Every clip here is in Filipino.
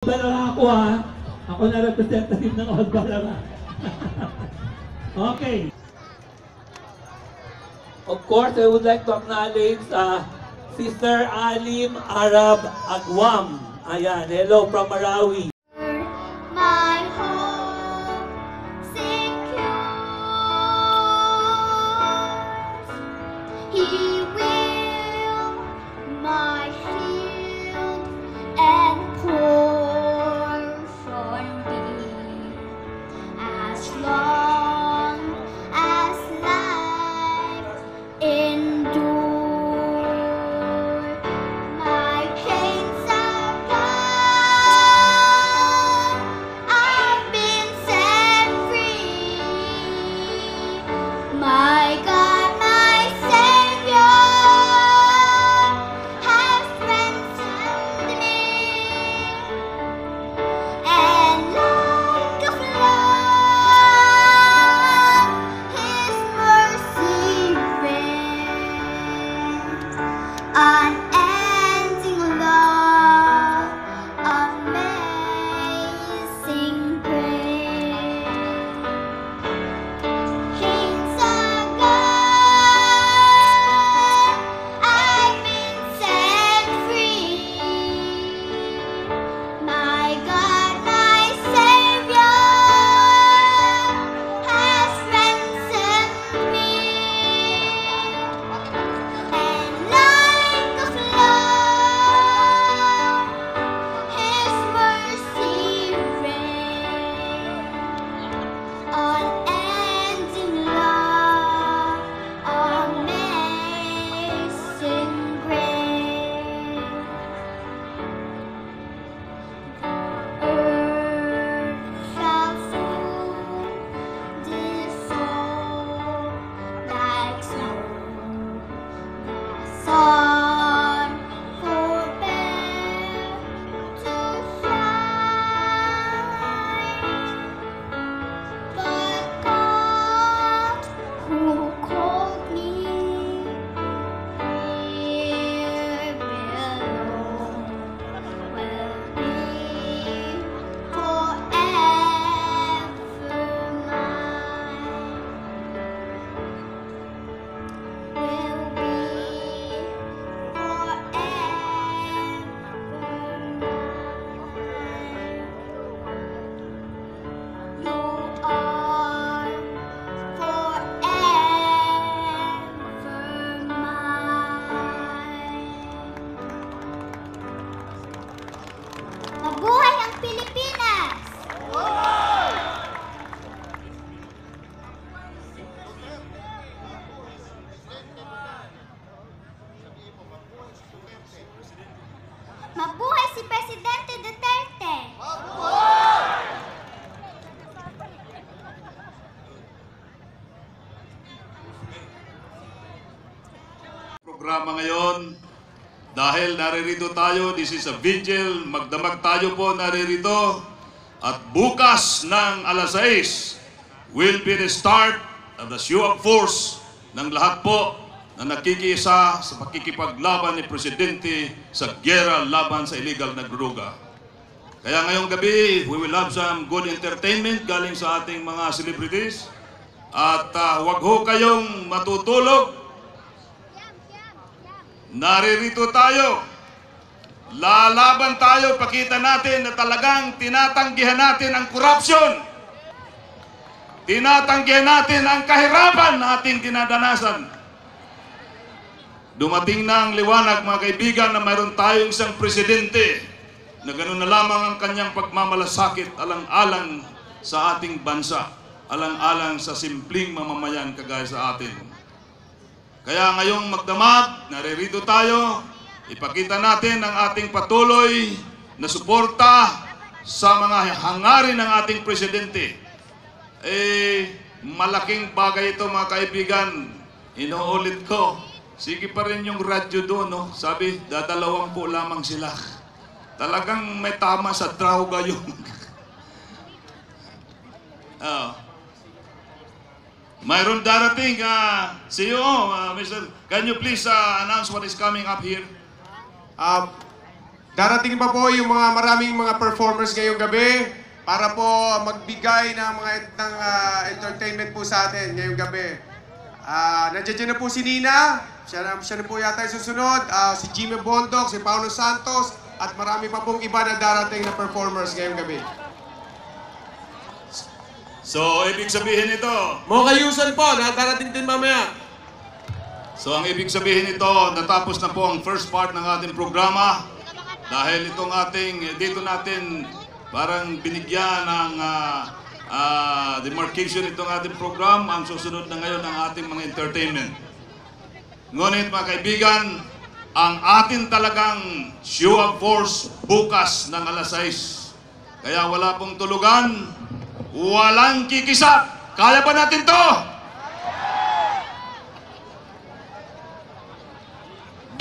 Balara ako ha. Ako na representative ng Old Balara. Okay. Of course, I would like to acknowledge Sister Alim Arab Agwam. Ayan, hello from Marawi. My home secures. He will my shield and portion be, as long as life endure. My chains are gone, I've been set free. My God, my Savior, has ransomed me, and like a flood, His mercy reigns. Unending love, amazing grace. Chains are gone, I've been set free. My God, my Savior, has ransomed me, and like a flood, His mercy reigns. Unending love, amazing grace. Earth shall soon dissolve like snow. Sun forbear to shine, but God, who called me here below, will be forever mine. Will be forever mine. You are forever mine. Mabuhay ang Pilipinas! Mabuhay si Presidente Duterte! Programa ngayon dahil naririto tayo, this is a vigil, magdamag tayo po naririto at bukas ng alas 6 will be the start of the show of force ng lahat po na nakikiisa sa pakikipaglaban ni Presidente sa gyera laban sa illegal na droga. Kaya ngayong gabi, we will have some good entertainment galing sa ating mga celebrities at wag ho kayong matutulog. Naririto tayo, lalaban tayo, pakita natin na talagang tinatanggihan natin ang korupsyon. Tinatanggihan natin ang kahirapan na ating dinadanasan. Dumating na ang liwanag mga kaibigan na mayroon tayong isang presidente na ganoon na lamang ang kanyang pagmamalasakit alang-alang sa ating bansa, alang-alang sa simpleng mamamayan kagaya sa atin. Kaya ngayong magdamag, naririto tayo, ipakita natin ang ating patuloy na suporta sa mga hangarin ng ating presidente. Malaking bagay ito mga kaibigan. Inuulit ko, sige pa rin yung radyo doon, no? Sabi, dadalawang po lamang sila. Talagang may tama sa droga yung... Mayroon darating, CEO, Mr. Can you please announce what is coming up here? Darating pa po yung maraming mga performers ngayong gabi para po magbigay ng entertainment po sa atin ngayong gabi. Nandiyan na po si Nina, siya na po yata yung susunod, si Jimmy Bondoc, si Paulo Santos, at marami pa pong iba na darating na performers ngayong gabi. So, ibig sabihin ito, Mga kayusan po, darating din mamaya. So ang ibig sabihin nito, natapos na po ang first part ng ating programa dahil itong dito natin parang binigyan ng demarcation itong ating program. Ang susunod na ngayon ang ating mga entertainment. Ngunit mga kaibigan, ang atin talagang show of force bukas ng alas 6. Kaya wala pong tulugan, walang kikisap. Kaya ba natin to?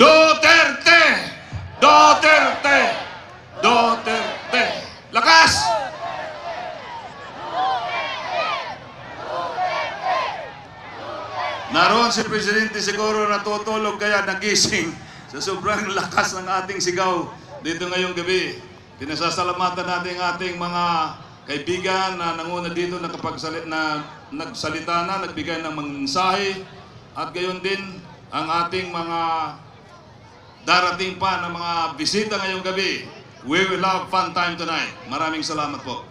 Duterte! Duterte! Duterte! Lakas! Naroon si Presidente siguro natutulog kaya nagising sa sobrang lakas ng ating sigaw dito ngayong gabi. Pinasasalamatan natin ang ating mga kaibigan na nanguna dito nagsalita na, nagbigay ng mga mensahe at gayon din ang ating mga darating pa ng mga bisita ngayong gabi. We will have fun time tonight. Maraming salamat po.